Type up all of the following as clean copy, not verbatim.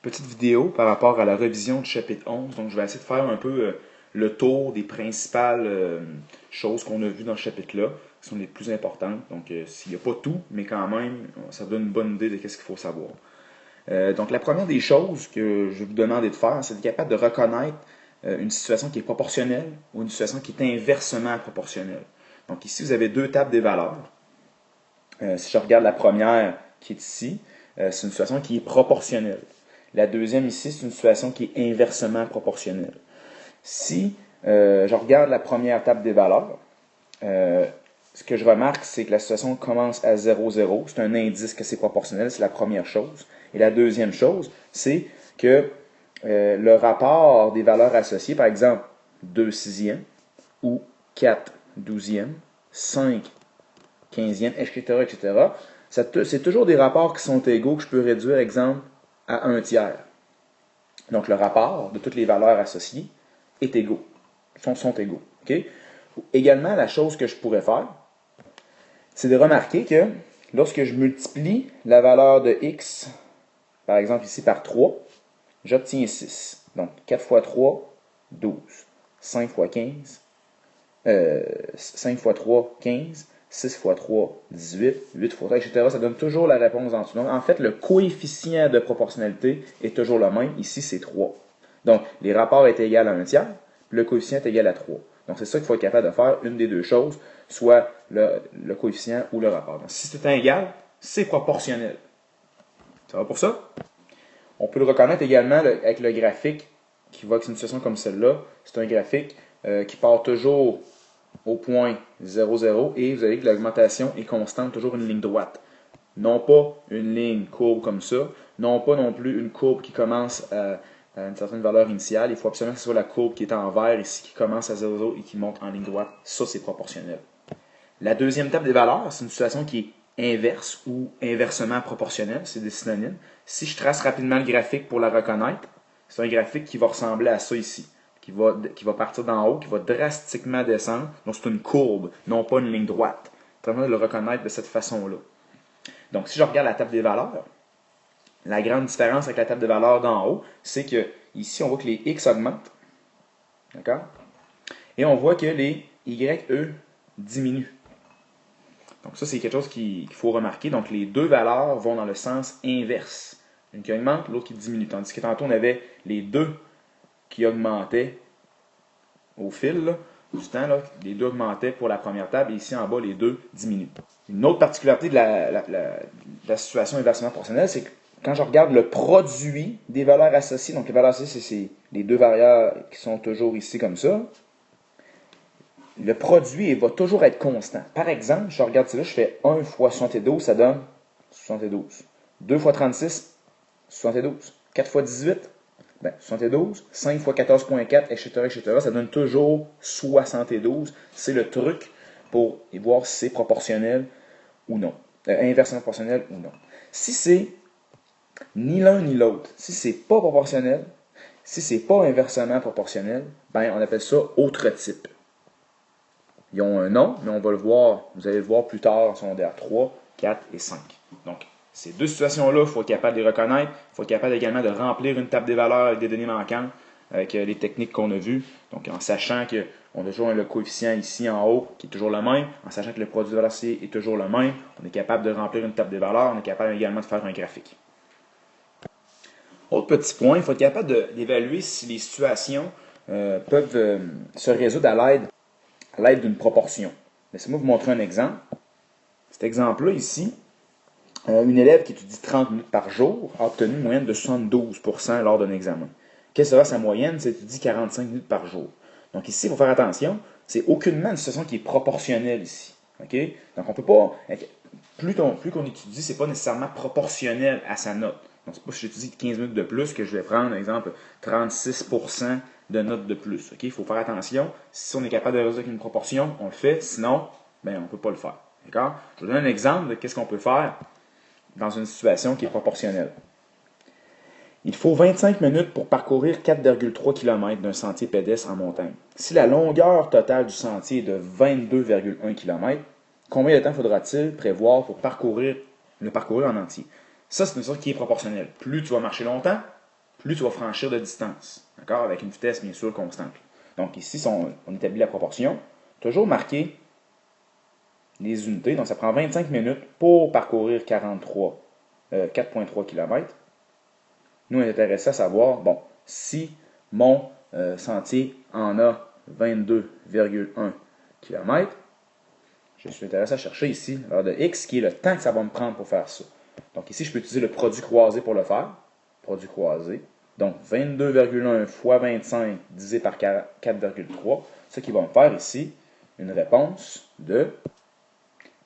Petite vidéo par rapport à la révision du chapitre 11. Donc, je vais essayer de faire un peu le tour des principales choses qu'on a vues dans ce chapitre-là, qui sont les plus importantes. Donc, s'il n'y a pas tout, mais quand même, ça donne une bonne idée de ce qu'il faut savoir. Donc, la première des choses que je vais vous demander de faire, c'est d'être capable de reconnaître une situation qui est proportionnelle ou une situation qui est inversement proportionnelle. Donc, ici, vous avez deux tables des valeurs. Si je regarde la première qui est ici, c'est une situation qui est proportionnelle. La deuxième ici, c'est une situation qui est inversement proportionnelle. Si je regarde la première table des valeurs, ce que je remarque, c'est que la situation commence à 0, 0. C'est un indice que c'est proportionnel, c'est la première chose. Et la deuxième chose, c'est que le rapport des valeurs associées, par exemple 2 sixièmes ou 4 douzièmes, 5 quinzièmes, etc., etc., c'est toujours des rapports qui sont égaux que je peux réduire, exemple, à 1 tiers. Donc, le rapport de toutes les valeurs associées est égaux, sont égaux. Okay? Également, la chose que je pourrais faire, c'est de remarquer que lorsque je multiplie la valeur de x, par exemple ici par 3, j'obtiens 6. Donc, 4 fois 3, 12. 5 fois 15, 5 fois 3, 15. 6 fois 3, 18, 8 fois 3, etc. Ça donne toujours la réponse en dessous. Donc, en fait, le coefficient de proportionnalité est toujours le même. Ici, c'est 3. Donc, les rapports étaient égaux à 1 tiers, puis le coefficient est égal à 3. Donc, c'est ça qu'il faut être capable de faire, une des deux choses, soit le coefficient ou le rapport. Donc, si c'est égal, c'est proportionnel. Ça va pour ça? On peut le reconnaître également avec le graphique qui voit que c'est une situation comme celle-là. C'est un graphique qui part toujours au point 0, 0, et vous avez que l'augmentation est constante, toujours une ligne droite. Non pas une ligne courbe comme ça, non pas non plus une courbe qui commence à une certaine valeur initiale. Il faut absolument que ce soit la courbe qui est en vert ici, qui commence à 0, 0 et qui monte en ligne droite. Ça, c'est proportionnel. La deuxième table des valeurs, c'est une situation qui est inverse ou inversement proportionnelle. C'est des synonymes. Si je trace rapidement le graphique pour la reconnaître, c'est un graphique qui va ressembler à ça ici. Qui va partir d'en haut, qui va drastiquement descendre. Donc, c'est une courbe, non pas une ligne droite. C'est vraiment de le reconnaître de cette façon-là. Donc, si je regarde la table des valeurs, la grande différence avec la table des valeurs d'en haut, c'est que ici, on voit que les x augmentent. D'accord? Et on voit que les y, eux, diminuent. Donc, ça, c'est quelque chose qu'il faut remarquer. Donc, les deux valeurs vont dans le sens inverse. Une qui augmente, l'autre qui diminue. Tandis que tantôt, on avait les deux qui augmentaient au fil du temps. Là, les deux augmentaient pour la première table et ici en bas, les deux diminuent. Une autre particularité de la situation inversement proportionnelle, c'est que quand je regarde le produit des valeurs associées, donc les valeurs associées, c'est les deux variables qui sont toujours ici comme ça, le produit va toujours être constant. Par exemple, je regarde celle-là, je fais 1 fois 72, ça donne 72. 2 fois 36, 72. 4 fois 18, 72, 5 fois 14,4, etc., etc., ça donne toujours 72. C'est le truc pour voir si c'est proportionnel ou non. Inversement proportionnel ou non. Si c'est ni l'un ni l'autre, si c'est pas proportionnel, si c'est pas inversement proportionnel, on appelle ça autre type. Ils ont un nom, mais on va le voir, vous allez le voir plus tard en secondaire 3, 4 et 5. Donc, ces deux situations-là, il faut être capable de les reconnaître. Il faut être capable également de remplir une table des valeurs avec des données manquantes, avec les techniques qu'on a vues. Donc, en sachant qu'on a toujours le coefficient ici en haut qui est toujours le même, en sachant que le produit de valeur C est toujours le même, on est capable de remplir une table des valeurs, on est capable également de faire un graphique. Autre petit point, il faut être capable d'évaluer si les situations peuvent se résoudre à l'aide d'une proportion. Laissez-moi vous montrer un exemple. Cet exemple-là ici, une élève qui étudie 30 minutes par jour a obtenu une moyenne de 72% lors d'un examen. Quelle sera sa moyenne si elle étudie 45 minutes par jour? Donc ici, il faut faire attention, c'est aucunement une situation qui est proportionnelle ici. Okay? Donc on ne peut pas, plus qu'on étudie, ce n'est pas nécessairement proportionnel à sa note. Donc c'est pas si j'étudie 15 minutes de plus que je vais prendre, par exemple, 36% de notes de plus. Okay? Il faut faire attention, si on est capable de résoudre avec une proportion, on le fait, sinon, on ne peut pas le faire. D'accord? Je vous donne un exemple de qu'est-ce qu'on peut faire dans une situation qui est proportionnelle. Il faut 25 minutes pour parcourir 4,3 km d'un sentier pédestre en montagne. Si la longueur totale du sentier est de 22,1 km, combien de temps faudra-t-il prévoir pour le parcourir en entier? Ça, c'est une chose qui est proportionnelle. Plus tu vas marcher longtemps, plus tu vas franchir de distance. D'accord? Avec une vitesse, bien sûr, constante. Donc ici, si on établit la proportion, toujours marquer les unités. Donc ça prend 25 minutes pour parcourir 4,3 km. Nous, on est intéressé à savoir, bon, si mon sentier en a 22,1 km, je suis intéressé à chercher ici l'heure de X, qui est le temps que ça va me prendre pour faire ça. Donc ici, je peux utiliser le produit croisé pour le faire. Produit croisé. Donc 22,1 fois 25 divisé par 4,3. Ce qui va me faire ici une réponse de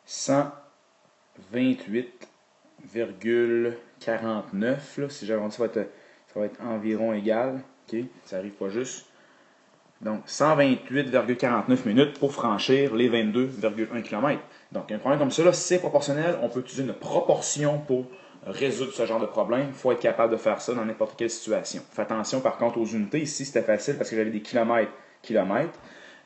128,49. Si j'arrondis, ça va être environ égal. OK? Ça n'arrive pas juste. Donc, 128,49 minutes pour franchir les 22,1 km. Donc, un problème comme ça, c'est proportionnel. On peut utiliser une proportion pour résoudre ce genre de problème. Il faut être capable de faire ça dans n'importe quelle situation. Faites attention, par contre, aux unités. Ici, c'était facile parce que j'avais des kilomètres.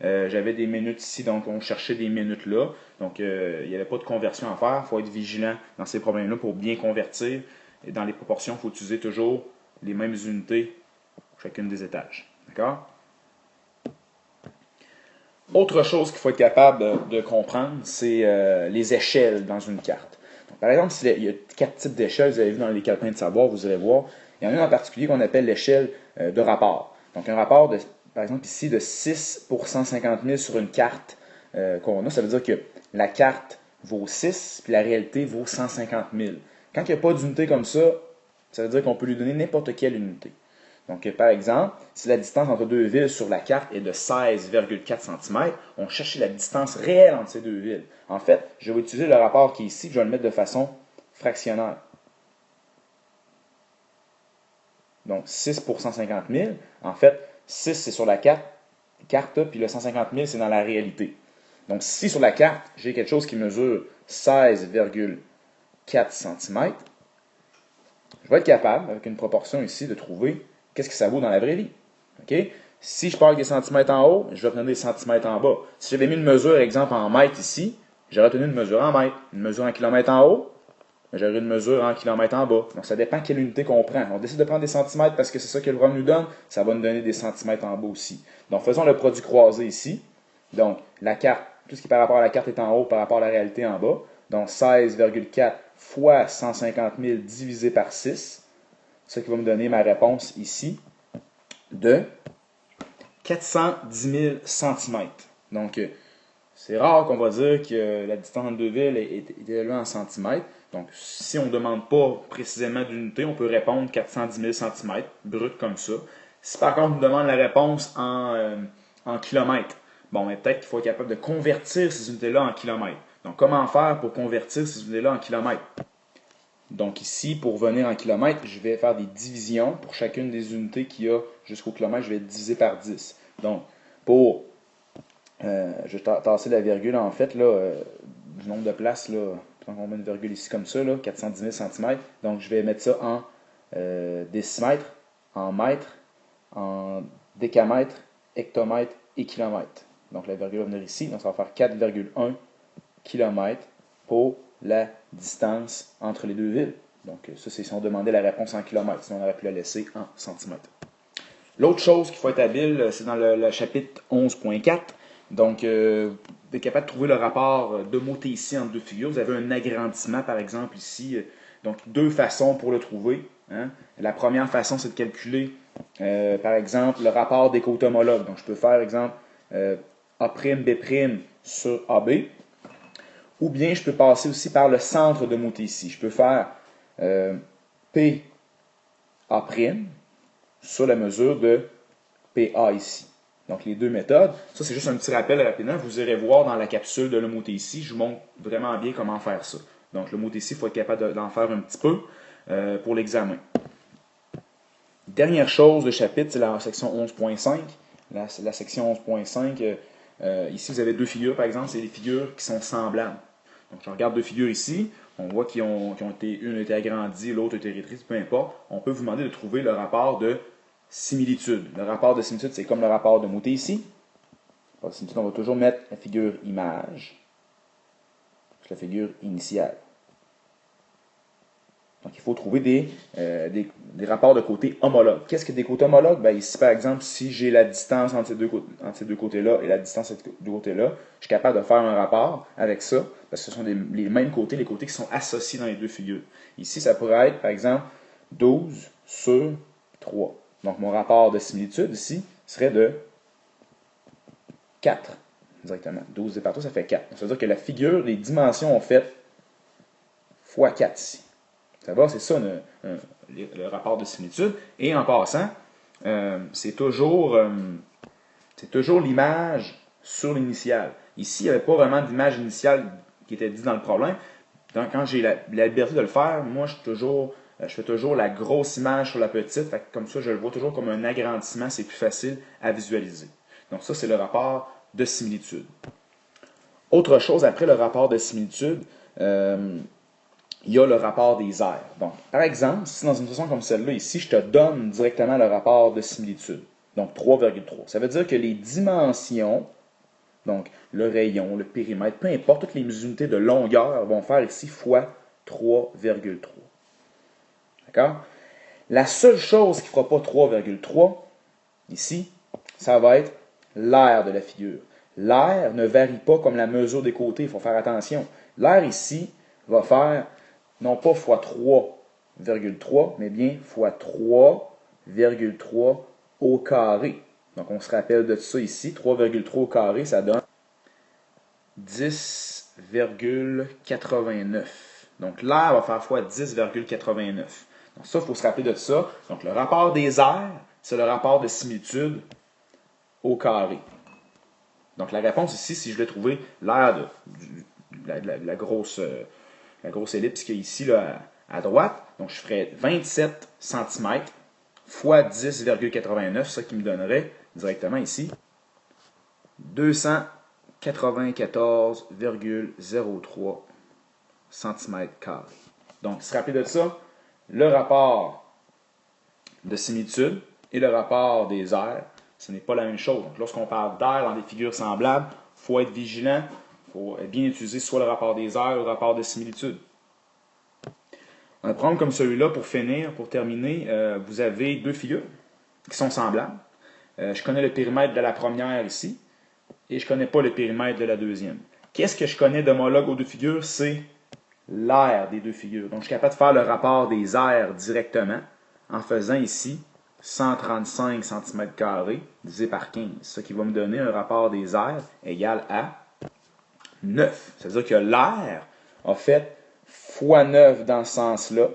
J'avais des minutes ici, donc on cherchait des minutes là. Donc, il n'y avait pas de conversion à faire. Il faut être vigilant dans ces problèmes-là pour bien convertir. Et dans les proportions, il faut utiliser toujours les mêmes unités pour chacune des étages. D'accord? Autre chose qu'il faut être capable de comprendre, c'est les échelles dans une carte. Donc, par exemple, il y a 4 types d'échelles, vous avez vu dans les calepins de savoir, vous allez voir. Il y en a une en particulier qu'on appelle l'échelle de rapport. Donc, un rapport, par exemple ici, de 6 pour 150 000 sur une carte qu'on a, ça veut dire que la carte vaut 6, puis la réalité vaut 150 000. Quand il n'y a pas d'unité comme ça veut dire qu'on peut lui donner n'importe quelle unité. Donc, par exemple, si la distance entre deux villes sur la carte est de 16,4 cm, on cherche la distance réelle entre ces deux villes. En fait, je vais utiliser le rapport qui est ici, je vais le mettre de façon fractionnaire. Donc, 6 pour 150 000. En fait, 6, c'est sur la carte, puis le 150 000, c'est dans la réalité. Donc, si sur la carte, j'ai quelque chose qui mesure 16,4 cm, je vais être capable, avec une proportion ici, de trouver qu'est-ce que ça vaut dans la vraie vie. Okay? Si je parle des centimètres en haut, je vais obtenir des centimètres en bas. Si j'avais mis une mesure, exemple, en mètres ici, j'aurais obtenu une mesure en mètres. Une mesure en kilomètres en haut, j'aurais une mesure en kilomètres en bas. Donc, ça dépend quelle unité qu'on prend. On décide de prendre des centimètres parce que c'est ça que le rhum nous donne. Ça va nous donner des centimètres en bas aussi. Donc, faisons le produit croisé ici. Donc, la carte, tout ce qui est par rapport à la carte est en haut, par rapport à la réalité en bas. Donc, 16,4 fois 150 000 divisé par 6. Ce qui va me donner ma réponse ici de 410 000 cm. Donc, c'est rare qu'on va dire que la distance entre deux villes est élevée en centimètres. Donc, si on ne demande pas précisément d'unité, on peut répondre 410 000 cm, brut comme ça. Si par contre on demande la réponse en kilomètres, bon, mais peut-être qu'il faut être capable de convertir ces unités-là en kilomètres. Donc, comment faire pour convertir ces unités-là en kilomètres? Donc ici, pour venir en kilomètres, je vais faire des divisions pour chacune des unités qu'il y a jusqu'au kilomètre, je vais diviser par 10. Donc, je vais tasser la virgule en fait, là, du nombre de places, là, on met une virgule ici comme ça, là, 410 000 cm. Donc je vais mettre ça en décimètres, en mètres, en décamètres, hectomètres et kilomètres. Donc la virgule va venir ici, donc ça va faire 4,1 km pour la distance entre les deux villes. Donc, ça, c'est si on demandait la réponse en kilomètres, sinon on aurait pu la laisser en centimètres. L'autre chose qu'il faut être habile, c'est dans le chapitre 11.4. Donc, vous êtes capable de trouver le rapport de mots ici entre deux figures. Vous avez un agrandissement, par exemple, ici. Donc, deux façons pour le trouver. Hein. La première façon, c'est de calculer, par exemple, le rapport des côtes homologues. Donc, je peux faire, exemple, A', B' sur AB. Ou bien je peux passer aussi par le centre de mots ici. Je peux faire PA' sur la mesure de PA ici. Donc les deux méthodes. Ça, c'est juste un petit rappel rapidement. Vous irez voir dans la capsule de le mot ici. Je vous montre vraiment bien comment faire ça. Donc le mot ici, il faut être capable d'en faire un petit peu pour l'examen. Dernière chose de chapitre, c'est la section 11.5. La section 11.5, ici, vous avez deux figures, par exemple. C'est des figures qui sont semblables. Donc, je regarde deux figures ici. On voit une a été agrandie, l'autre a été rétrécie, peu importe. On peut vous demander de trouver le rapport de similitude. Le rapport de similitude, c'est comme le rapport de mot ici. Pour la similitude, on va toujours mettre la figure image, la figure initiale. Donc, il faut trouver des rapports de côté homologues. Qu'est-ce que des côtés homologues? Ben, ici, par exemple, si j'ai la distance entre ces deux côtés-là et la distance entre ces deux côtés-là, je suis capable de faire un rapport avec ça, parce que ce sont les mêmes côtés, les côtés qui sont associés dans les deux figures. Ici, ça pourrait être, par exemple, 12 sur 3. Donc, mon rapport de similitude, ici, serait de 4, directement. 12 divisé par 3, ça fait 4. Donc, ça veut dire que la figure, les dimensions ont fait fois 4 ici. Ça va, c'est ça le rapport de similitude. Et en passant, c'est toujours l'image sur l'initiale. Ici, il n'y avait pas vraiment d'image initiale qui était dit dans le problème. Donc, quand j'ai la liberté de le faire, moi, je fais toujours la grosse image sur la petite. Fait que comme ça, je le vois toujours comme un agrandissement. C'est plus facile à visualiser. Donc, ça, c'est le rapport de similitude. Autre chose, après le rapport de similitude, il y a le rapport des aires. Donc, par exemple, si dans une situation comme celle-là, ici, je te donne directement le rapport de similitude, donc 3,3. Ça veut dire que les dimensions, donc le rayon, le périmètre, peu importe, toutes les unités de longueur vont faire ici fois 3,3. D'accord? La seule chose qui ne fera pas 3,3, ici, ça va être l'aire de la figure. L'aire ne varie pas comme la mesure des côtés, il faut faire attention. L'aire ici va faire non pas fois 3,3, mais bien fois 3,3 au carré. Donc, on se rappelle de ça ici. 3,3 au carré, ça donne 10,89. Donc, l'aire va faire fois 10,89. Donc, ça, il faut se rappeler de ça. Donc, le rapport des aires, c'est le rapport de similitude au carré. Donc, la réponse ici, si je voulais trouver l'aire de la grosse ellipse qu'il y a ici là, à droite, donc je ferais 27 cm fois 10,89, ça qui me donnerait directement ici 294,03 cm². Donc, se rappeler de ça, le rapport de similitude et le rapport des aires, ce n'est pas la même chose. Donc, lorsqu'on parle d'air dans des figures semblables, il faut être vigilant, il faut bien utiliser soit le rapport des aires ou le rapport de similitude. Un problème comme celui-là, pour finir, pour terminer, vous avez deux figures qui sont semblables. Je connais le périmètre de la première ici, et je ne connais pas le périmètre de la deuxième. Qu'est-ce que je connais d'homologue aux deux figures? C'est l'aire des deux figures. Donc, je suis capable de faire le rapport des aires directement en faisant ici 135 cm² divisé par 15. Ce qui va me donner un rapport des aires égal à 9. C'est-à-dire que l'aire a fait fois 9 dans ce sens-là,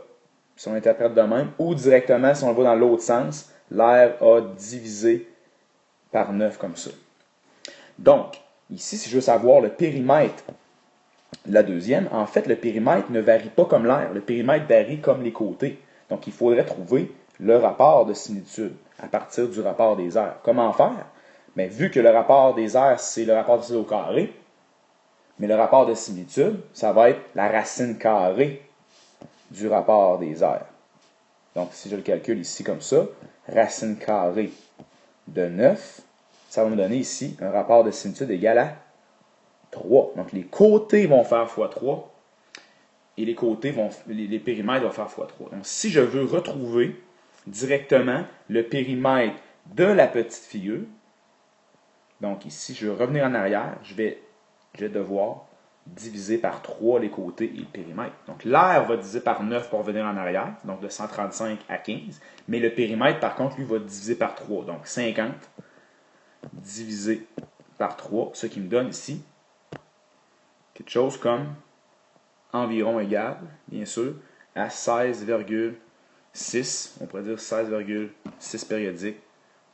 si on interprète de même, ou directement, si on le voit dans l'autre sens, l'aire a divisé par 9 comme ça. Donc, ici, si je veux savoir le périmètre de la deuxième, en fait, le périmètre ne varie pas comme l'aire. Le périmètre varie comme les côtés. Donc, il faudrait trouver le rapport de similitude à partir du rapport des aires. Comment faire? Bien, vu que le rapport des aires, c'est le rapport de similitude au carré, mais le rapport de similitude, ça va être la racine carrée du rapport des aires. Donc, si je le calcule ici comme ça, racine carrée de 9, ça va me donner ici un rapport de similitude égal à 3. Donc, les côtés vont faire fois 3 et les périmètres vont faire fois 3. Donc, si je veux retrouver directement le périmètre de la petite figure, donc ici, je veux revenir en arrière, je vais devoir diviser par 3 les côtés et le périmètre. Donc, l'aire va diviser par 9 pour revenir en arrière, donc de 135 à 15. Mais le périmètre, par contre, lui, va diviser par 3. Donc, 50 divisé par 3, ce qui me donne ici quelque chose comme environ égal, bien sûr, à 16,6, on pourrait dire 16,6 périodiques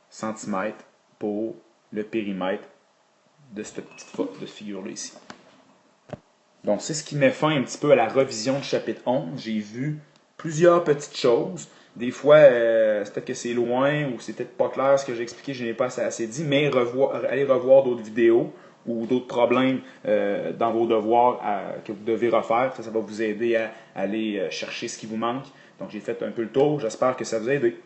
centimètres pour le périmètre de cette petite figure-là ici. Donc, c'est ce qui met fin un petit peu à la revision du chapitre 11. J'ai vu plusieurs petites choses. Des fois, c'est peut-être que c'est loin ou c'est peut-être pas clair ce que j'ai expliqué, je n'ai pas assez dit, mais allez revoir d'autres vidéos ou d'autres problèmes dans vos devoirs que vous devez refaire. Ça va vous aider à aller chercher ce qui vous manque. Donc, j'ai fait un peu le tour. J'espère que ça vous a aidé.